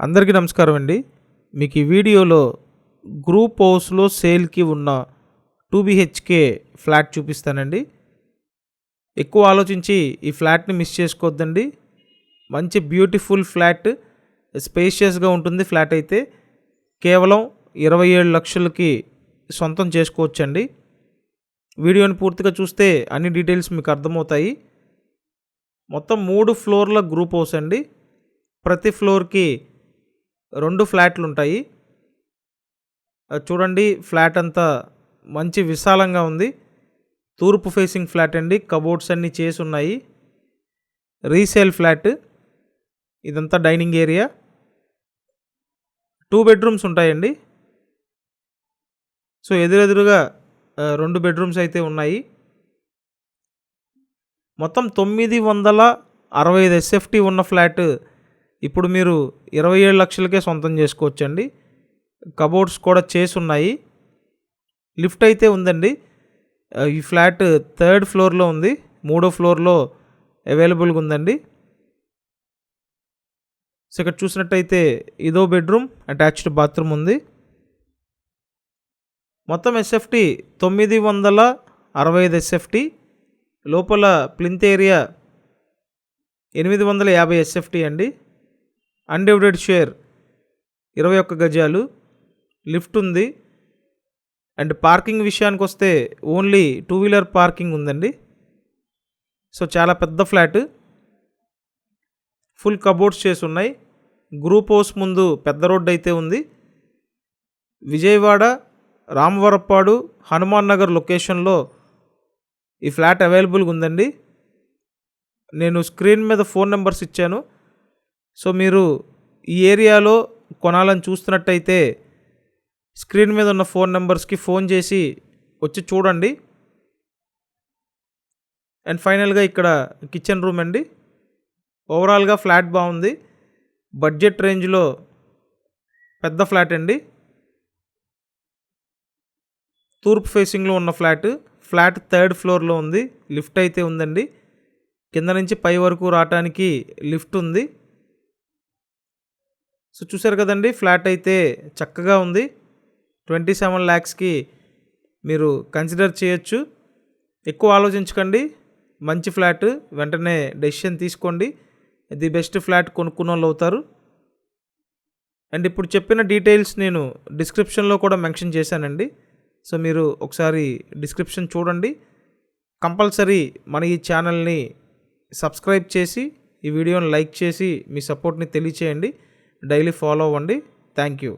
అందరికీ నమస్కారం అండి. మీకు ఈ వీడియోలో గ్రూప్ హౌస్లో సేల్కి ఉన్న 2 BHK ఫ్లాట్ చూపిస్తానండి. ఎక్కువ ఆలోచించి ఈ ఫ్లాట్ని మిస్ చేసుకోవద్దండి. మంచి బ్యూటిఫుల్ ఫ్లాట్, స్పేషియస్గా ఉంటుంది. ఫ్లాట్ అయితే కేవలం 27 లక్షలకి సొంతం చేసుకోవచ్చండి. వీడియోని పూర్తిగా చూస్తే అన్ని డీటెయిల్స్ మీకు అర్థమవుతాయి. మొత్తం 3 ఫ్లోర్ల గ్రూప్ హౌస్ అండి. ప్రతి ఫ్లోర్కి 2 ఫ్లాట్లు ఉంటాయి. చూడండి, ఫ్లాట్ అంతా మంచి విశాలంగా ఉంది. తూర్పు ఫేసింగ్ ఫ్లాట్ అండి. కబోర్డ్స్ అన్నీ చేసి ఉన్నాయి. Resale flat. ఇదంతా డైనింగ్ ఏరియా. 2 బెడ్రూమ్స్ ఉంటాయండి. సో ఎదురెదురుగా 2 బెడ్రూమ్స్ అయితే ఉన్నాయి. మొత్తం 965 SFT ఉన్న ఫ్లాట్ ఇప్పుడు మీరు 27 లక్షలకే సొంతం చేసుకోవచ్చండి. కబోర్డ్స్ కూడా చేసి ఉన్నాయి. లిఫ్ట్ అయితే ఉందండి. ఈ ఫ్లాట్ 3rd ఫ్లోర్లో ఉంది. 3వ ఫ్లోర్లో అవైలబుల్గా ఉందండి. సో ఇక్కడ చూసినట్టయితే ఇదో బెడ్రూమ్, అటాచ్డ్ బాత్రూమ్ ఉంది. మొత్తం SFT 965 SFT. లోపల ప్లింత్ ఏరియా 850 SFT అండి. అన్డివైడెడ్ షేర్ 21 గజాలు. లిఫ్ట్ ఉంది. అండ్ పార్కింగ్ విషయానికి వస్తే ఓన్లీ 2 వీలర్ పార్కింగ్ ఉందండి. సో చాలా పెద్ద ఫ్లాట్. ఫుల్ కబోర్డ్స్ చేసి ఉన్నాయి. గ్రూప్ హౌస్ ముందు పెద్ద రోడ్డు అయితే ఉంది. విజయవాడ, రామవరప్పాడు, హనుమాన్ నగర్ లొకేషన్లో ఈ ఫ్లాట్ అవైలబుల్గా ఉందండి. నేను స్క్రీన్ మీద ఫోన్ నెంబర్స్ ఇచ్చాను. సో మీరు ఈ ఏరియాలో కొనాలని చూస్తున్నట్టయితే స్క్రీన్ మీద ఉన్న ఫోన్ నెంబర్స్కి ఫోన్ చేసి వచ్చి చూడండి. అండ్ ఫైనల్గా ఇక్కడ కిచెన్ రూమ్ అండి. ఓవరాల్గా ఫ్లాట్ బాగుంది. బడ్జెట్ రేంజ్లో పెద్ద ఫ్లాట్ అండి. తూర్పు ఫేసింగ్లో ఉన్న ఫ్లాట్. ఫ్లాట్ 3rd ఫ్లోర్లో ఉంది. లిఫ్ట్ అయితే ఉందండి. కింద నుంచి పై వరకు రావడానికి లిఫ్ట్ ఉంది. సో చూసారు కదండి, ఫ్లాట్ అయితే చక్కగా ఉంది. 27 lakhsకి మీరు కన్సిడర్ చేయొచ్చు. ఎక్కువ ఆలోచించకండి. మంచి ఫ్లాట్, వెంటనే డెసిషన్ తీసుకోండి. ది బెస్ట్ ఫ్లాట్ కొనుక్కున్న వాళ్ళు అవుతారు. అండ్ ఇప్పుడు చెప్పిన డీటెయిల్స్ నేను డిస్క్రిప్షన్లో కూడా మెన్షన్ చేశానండి. సో మీరు ఒకసారి డిస్క్రిప్షన్ చూడండి. కంపల్సరీ మన ఈ ఛానల్ని సబ్స్క్రైబ్ చేసి ఈ వీడియోని లైక్ చేసి మీ సపోర్ట్ని తెలియచేయండి. డైలీ ఫాలో అవ్వండి. Thank you.